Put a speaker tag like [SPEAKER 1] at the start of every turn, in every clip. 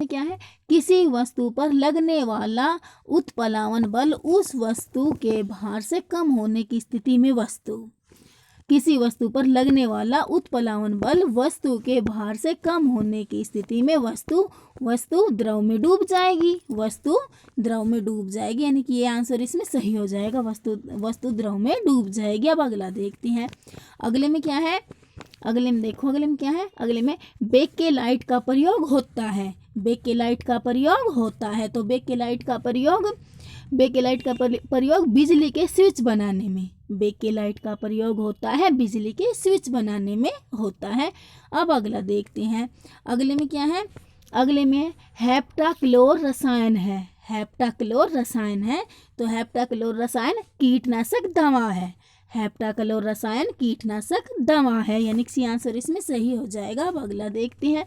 [SPEAKER 1] क्या है, किसी वस्तु पर लगने वाला उत्प्लावन बल उस वस्तु के भार से कम होने की स्थिति में वस्तु, किसी वस्तु पर लगने वाला उत्प्लावन बल वस्तु के भार से कम होने की स्थिति में वस्तु द्रव में डूब जाएगी, वस्तु द्रव में डूब जाएगी, यानी कि ये आंसर इसमें सही हो जाएगा, वस्तु द्रव में डूब जाएगी। अब अगला देखते हैं, अगले में क्या है, अगले में देखो, अगले में क्या है, अगले में बेकेलाइट का प्रयोग होता है, बेकेलाइट का प्रयोग होता है। तो बेकेलाइट का प्रयोग बिजली के स्विच बनाने में, बेकेलाइट का प्रयोग होता है बिजली के स्विच बनाने में होता है। अब अगला देखते हैं, अगले में क्या है, अगले में हेप्टाक्लोर रसायन है, हेप्टाक्लोर रसायन है। तो हेप्टाक्लोर रसायन कीटनाशक दवा है, हेप्टाक्लोर रसायन कीटनाशक दवा है, यानी कि आंसर इसमें सही हो जाएगा। अब अगला देखते हैं,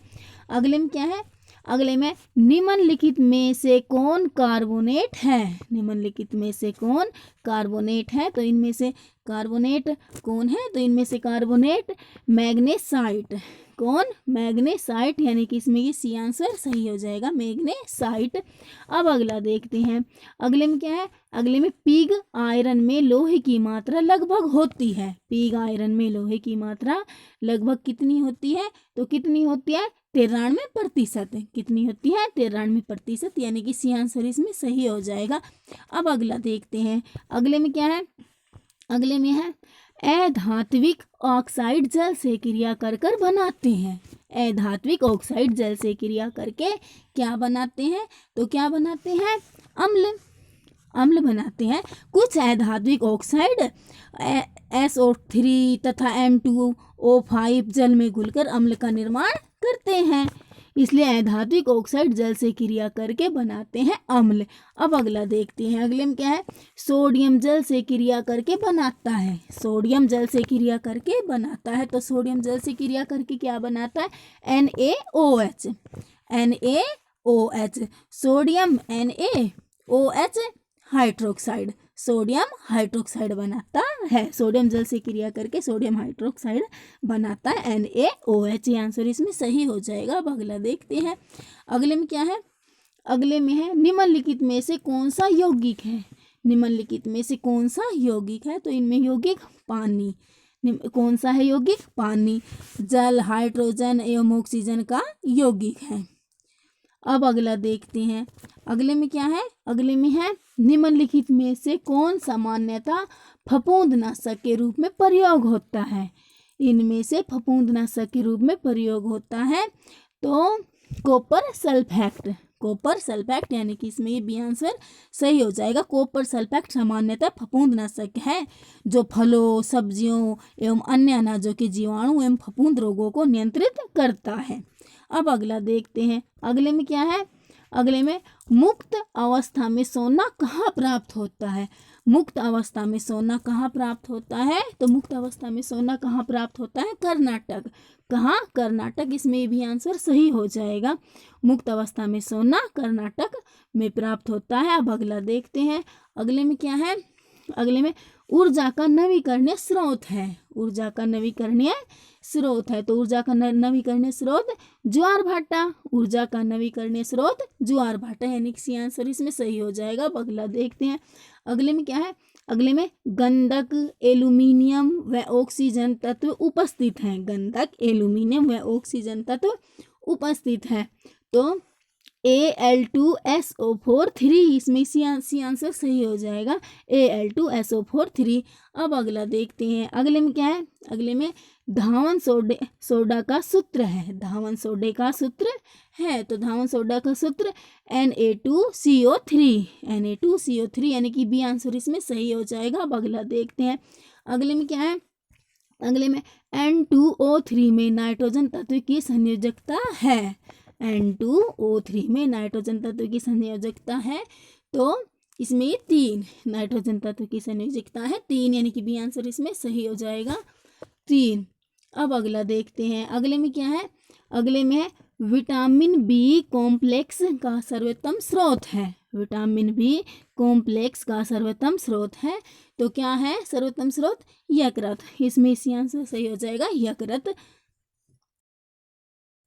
[SPEAKER 1] अगले में क्या है, अगले में निम्नलिखित में से कौन कार्बोनेट है, निम्नलिखित में से कौन कार्बोनेट है। तो इनमें से कार्बोनेट कौन है, तो इनमें से कार्बोनेट मैग्नेसाइट, कौन, मैग्नेसाइट, यानी कि इसमें ये सी आंसर सही हो जाएगा, मैग्नेसाइट। अब अगला देखते हैं, अगले में क्या है, अगले में पिग आयरन में लोहे की मात्रा लगभग होती है, पिग आयरन में लोहे की मात्रा लगभग कितनी होती है, तो कितनी होती है, 93%, कितनी होती है, 93%, यानी कि सी आंसर इसमें सही हो जाएगा। अब अगला देखते हैं, अगले में क्या है, अगले में है अधात्विक ऑक्साइड जल से क्रिया कर बनाते हैं, अधात्विक ऑक्साइड जल से क्रिया करके क्या बनाते हैं, तो क्या बनाते हैं, अम्ल बनाते हैं। कुछ अधात्विक ऑक्साइड SO3 तथा M2O5 जल में घुलकर अम्ल का निर्माण करते हैं, इसलिए अधात्विक ऑक्साइड जल से क्रिया करके बनाते हैं अम्ल। अब अगला देखते हैं, अगले में क्या है, सोडियम जल से क्रिया करके बनाता है, सोडियम जल से क्रिया करके बनाता है। तो सोडियम जल से क्रिया करके क्या बनाता है, NaOH, NaOH, sodium NaOH hydroxide, sodium hydroxide बनाता है, सोडियम जल से क्रिया करके सोडियम हाइड्रोक्साइड बनाता है NaOH, आंसर इसमें सही हो जाएगा। अब अगला देखते हैं, अगले में क्या है, अगले में है निम्नलिखित में से कौन सा यौगिक है, निम्नलिखित में से कौन सा यौगिक है, तो इनमें यौगिक पानी, कौन सा है यौगिक, पानी, जल, हाइड्रोजन एवं ऑक्सीजन का यौगिक है। अब अगला देखते हैं, अगले में क्या है, अगले में है निम्नलिखित में से कौन सामान्यतः फफूंदनाशक के रूप में प्रयोग होता है, इनमें से फफूंदनाशक के रूप में प्रयोग होता है, तो कॉपर सल्फेट, कॉपर सल्फेट, यानी कि इसमें ये भी आंसर सही हो जाएगा। कॉपर सल्फेट सामान्यतः फफूंदनाशक है जो फलों, सब्जियों एवं अन्य अनाजों के जीवाणु एवं फफूंद रोगों को नियंत्रित करता है। अब अगला देखते हैं, अगले में क्या है, अगले में मुक्त अवस्था में सोना कहाँ प्राप्त होता है, मुक्त अवस्था में सोना कहाँ प्राप्त होता है, तो मुक्त अवस्था में सोना कहाँ प्राप्त होता है, कर्नाटक, कहाँ, कर्नाटक, इसमें भी आंसर सही हो जाएगा, मुक्त अवस्था में सोना कर्नाटक में प्राप्त होता है। अब अगला देखते हैं, अगले में क्या है, अगले में ऊर्जा का नवीकरणीय स्रोत है, ऊर्जा का नवीकरणीय स्रोत है, तो ऊर्जा का नवीकरणीय स्रोत ज्वार भाटा, ऊर्जा का नवीकरणीय स्रोत ज्वार भाटा, यानी कि आंसर इसमें सही हो जाएगा। अब अगला देखते हैं, अगले में क्या है, अगले में गंधक, एल्यूमिनियम व ऑक्सीजन तत्व उपस्थित हैं, गंधक, एल्यूमिनियम व ऑक्सीजन तत्व उपस्थित है, तो Al2SO4 3, इसमें सी आंसर सही हो जाएगा, Al2SO4 3। अब अगला देखते हैं, अगले में क्या है, अगले में धावन सोडा का सूत्र है, धावन सोडे का सूत्र है, तो धावन सोडा का सूत्र Na2CO3, Na2CO3, यानी कि बी आंसर इसमें सही हो जाएगा। अब अगला देखते हैं, अगले में क्या है, अगले में N2O3 में नाइट्रोजन तत्व की संयोजकता है, N2O3 में नाइट्रोजन तत्व की संयोजकता है, तो इसमें 3 नाइट्रोजन तत्व की संयोजकता है 3, यानी कि बी आंसर इसमें सही हो जाएगा 3। अब अगला देखते हैं, अगले में क्या है, अगले में विटामिन बी कॉम्प्लेक्स का सर्वोत्तम स्रोत है, विटामिन बी कॉम्प्लेक्स का सर्वोत्तम स्रोत है, तो क्या है सर्वोत्तम स्रोत, यकृत, इसमें इसी आंसर सही हो जाएगा यकृत।